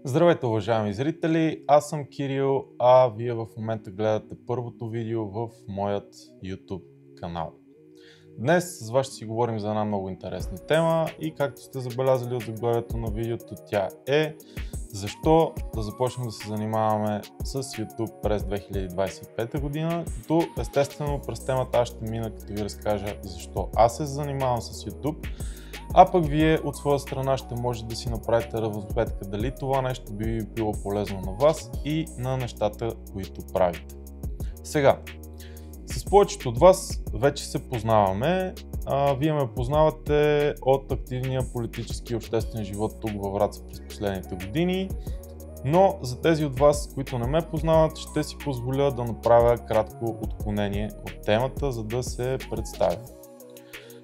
Здравейте, уважаеми зрители! Аз съм Кирил, а вие в момента гледате първото видео в моят YouTube канал. Днес с вас ще си говорим за една много интересна тема и както сте забелязали от заглавието на видеото, тя е защо да започнем да се занимаваме с YouTube през 2025 година, като естествено през темата аз ще мина като ви разкажа защо аз се занимавам с YouTube. А пък вие от своя страна ще може да си направите равносметка дали това нещо би било полезно на вас и на нещата, които правите. Сега, с повечето от вас вече се познаваме. Вие ме познавате от активния политически и обществен живот тук във Враца през последните години. Но за тези от вас, които не ме познават, ще си позволя да направя кратко отклонение от темата, за да се представя.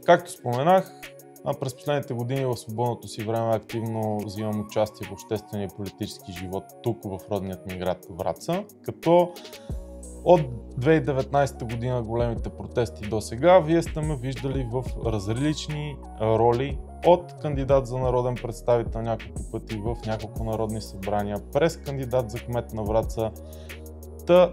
Както споменах, през последните години в свободното си време активно взимам участие в обществения и политически живот тук в родният ми град Враца, като от 2019 година големите протести до сега вие сте ме виждали в различни роли, от кандидат за народен представител няколко пъти в няколко народни събрания, през кандидат за кмет на Враца,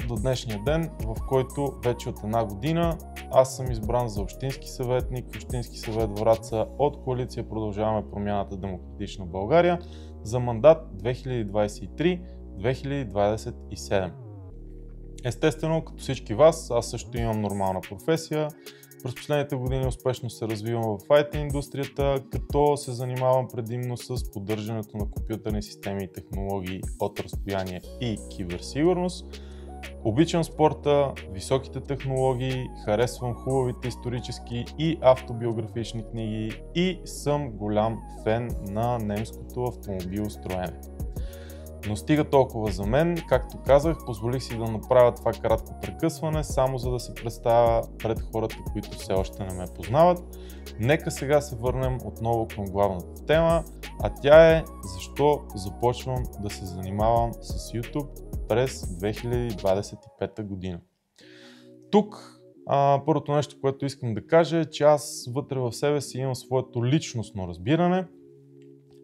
до днешния ден, в който вече от една година аз съм избран за общински съветник, Общински съвет Враца от коалиция Продължаваме промяната Демократична България за мандат 2023-2027. Естествено, като всички вас, аз също имам нормална професия. През последните години успешно се развивам в IT индустрията, като се занимавам предимно с поддържането на компютърни системи и технологии от разстояние и киберсигурност. Обичам спорта, високите технологии, харесвам хубавите исторически и автобиографични книги и съм голям фен на немското автомобилостроене. Но стига толкова за мен. Както казах, позволих си да направя това кратко прекъсване, само за да се представя пред хората, които все още не ме познават. Нека сега се върнем отново към главната тема, а тя е защо започвам да се занимавам с YouTube през 2025 година. Тук първото нещо, което искам да кажа е, че аз вътре в себе си имам своето личностно разбиране,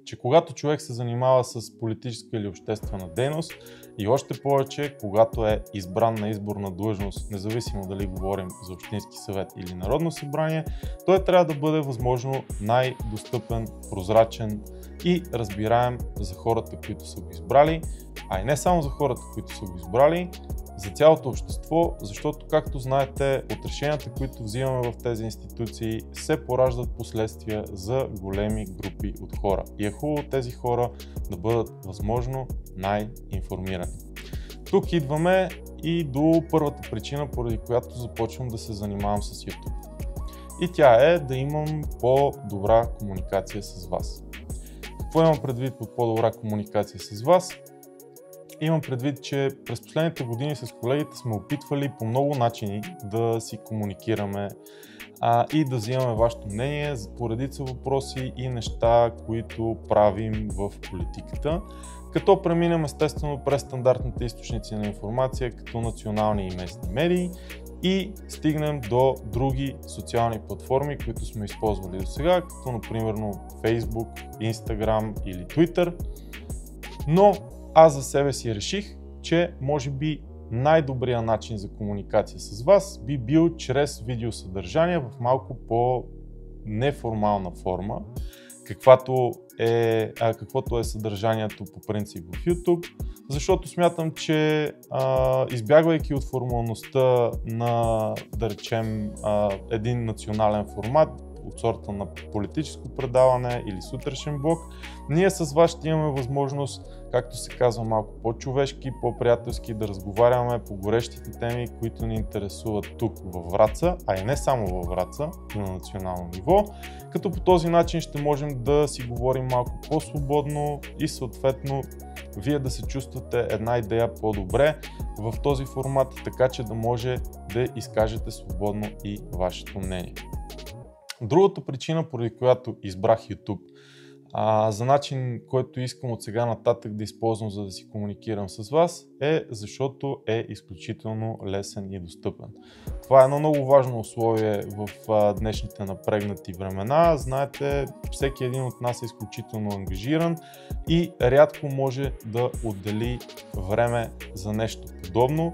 че когато човек се занимава с политическа или обществена дейност и още повече, когато е избран на изборна длъжност, независимо дали говорим за Общински съвет или Народно събрание, той трябва да бъде възможно най-достъпен, прозрачен и разбираем за хората, които са го избрали, а и не само за хората, които са го избрали, за цялото общество, защото, както знаете, от решенията, които взимаме в тези институции, се пораждат последствия за големи групи от хора. И е хубаво тези хора да бъдат възможно най-информирани. Тук идваме и до първата причина, поради която започвам да се занимавам с YouTube. И тя е да имам по-добра комуникация с вас. Какво имам предвид под по-добра комуникация с вас? Имам предвид, че през последните години с колегите сме опитвали по много начини да си комуникираме и да взимаме вашето мнение за поредица въпроси и неща, които правим в политиката, като преминем естествено през стандартните източници на информация, като национални и местни медии, и стигнем до други социални платформи, които сме използвали до сега, като например Facebook, Instagram или Twitter. Но аз за себе си реших, че може би най-добрият начин за комуникация с вас би бил чрез видеосъдържание в малко по-неформална форма, каквото е съдържанието по принцип в YouTube, защото смятам, че избягвайки от формалността на, да речем, един национален формат, от сорта на политическо предаване или сутрешен блок, ние с вас ще имаме възможност, както се казва, малко по-човешки, по-приятелски да разговаряме по горещите теми, които ни интересуват тук във Враца, а и не само във Враца, на национално ниво, като по този начин ще можем да си говорим малко по-свободно и съответно вие да се чувствате една идея по-добре в този формат, така че да може да изкажете свободно и вашето мнение. Другата причина, поради която избрах YouTube за начин, който искам от сега нататък да използвам, за да си комуникирам с вас, защото е изключително лесен и достъпен. Това е едно много важно условие в днешните напрегнати времена. Знаете, всеки един от нас е изключително ангажиран и рядко може да отдели време за нещо подобно.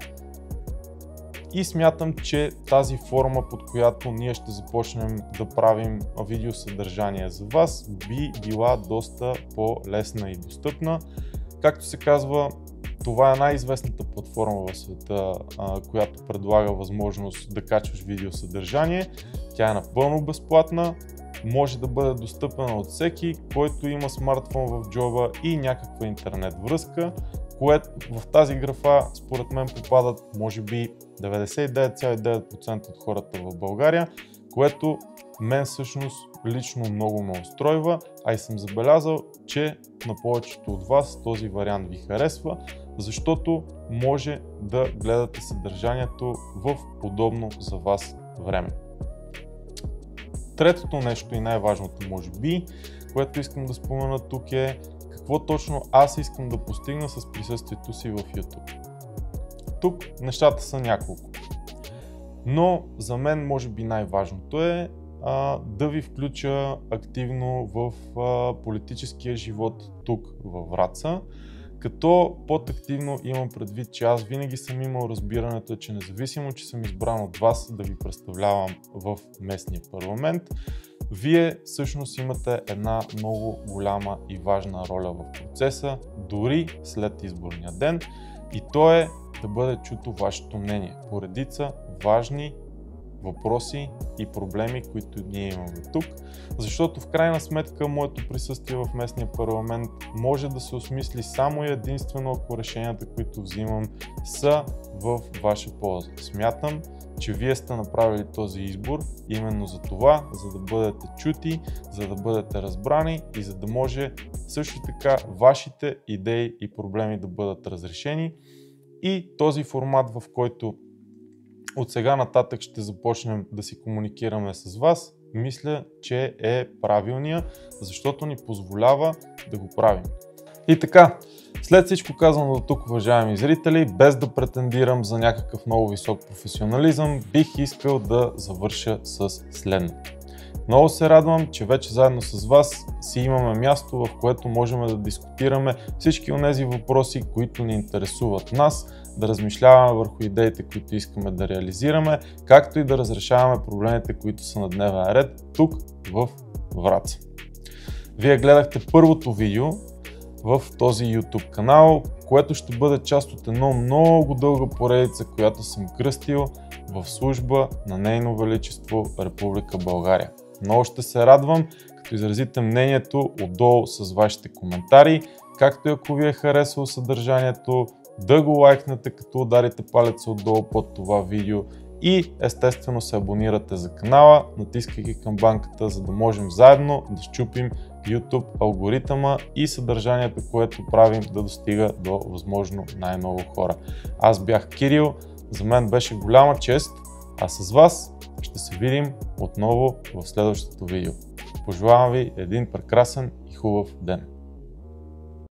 И смятам, че тази форма, под която ние ще започнем да правим видеосъдържание за вас, би била доста по-лесна и достъпна. Както се казва, това е най-известната платформа в света, която предлага възможност да качваш видеосъдържание. Тя е напълно безплатна, може да бъде достъпна от всеки, който има смартфон в джоба и някаква интернет връзка, което в тази графа според мен попадат може би 99,9% от хората в България, което мен всъщност лично много ме устройва, а и съм забелязал, че на повечето от вас този вариант ви харесва, защото може да гледате съдържанието в удобно за вас време. Третото нещо и най-важното може би, което искам да спомена тук е какво точно аз искам да постигна с присъствието си в YouTube. Тук нещата са няколко, но за мен може би най-важното е да ви включа активно в политическия живот тук във Враца, като по-активно имам предвид, че аз винаги съм имал разбирането, че независимо, че съм избран от вас да ви представлявам в местния парламент, вие всъщност имате една много голяма и важна роля в процеса, дори след изборния ден, и то е да бъде чуто вашето мнение по редица важни въпроси и проблеми, които ние имаме тук, защото в крайна сметка моето присъствие в местния парламент може да се осмисли само и единствено, ако решенията, които взимам, са в ваша полза. Смятам, че вие сте направили този избор именно за това, за да бъдете чути, за да бъдете разбрани и за да може също така вашите идеи и проблеми да бъдат разрешени. И този формат, в който от сега нататък ще започнем да си комуникираме с вас, мисля, че е правилния, защото ни позволява да го правим. И така, след всичко казано до тук, уважаеми зрители, без да претендирам за някакъв много висок професионализъм, бих искал да завърша с следното. Много се радвам, че вече заедно с вас си имаме място, в което можем да дискутираме всички онези въпроси, които ни интересуват нас, да размишляваме върху идеите, които искаме да реализираме, както и да разрешаваме проблемите, които са на дневен ред тук в Враца. Вие гледахте първото видео в този YouTube канал, което ще бъде част от едно много дълга поредица, която съм кръстил в служба на Нейно Величество Република България. Много ще се радвам, като изразите мнението отдолу с вашите коментари, както и ако ви е харесало съдържанието, да го лайкнете, като ударите палеца отдолу под това видео и естествено се абонирате за канала, натискайки камбанката, за да можем заедно да счупим YouTube алгоритъма и съдържанието, което правим, да достига до възможно най-много хора. Аз бях Кирил, за мен беше голяма чест, а с вас ще се видим отново в следващото видео. Пожелавам ви един прекрасен и хубав ден!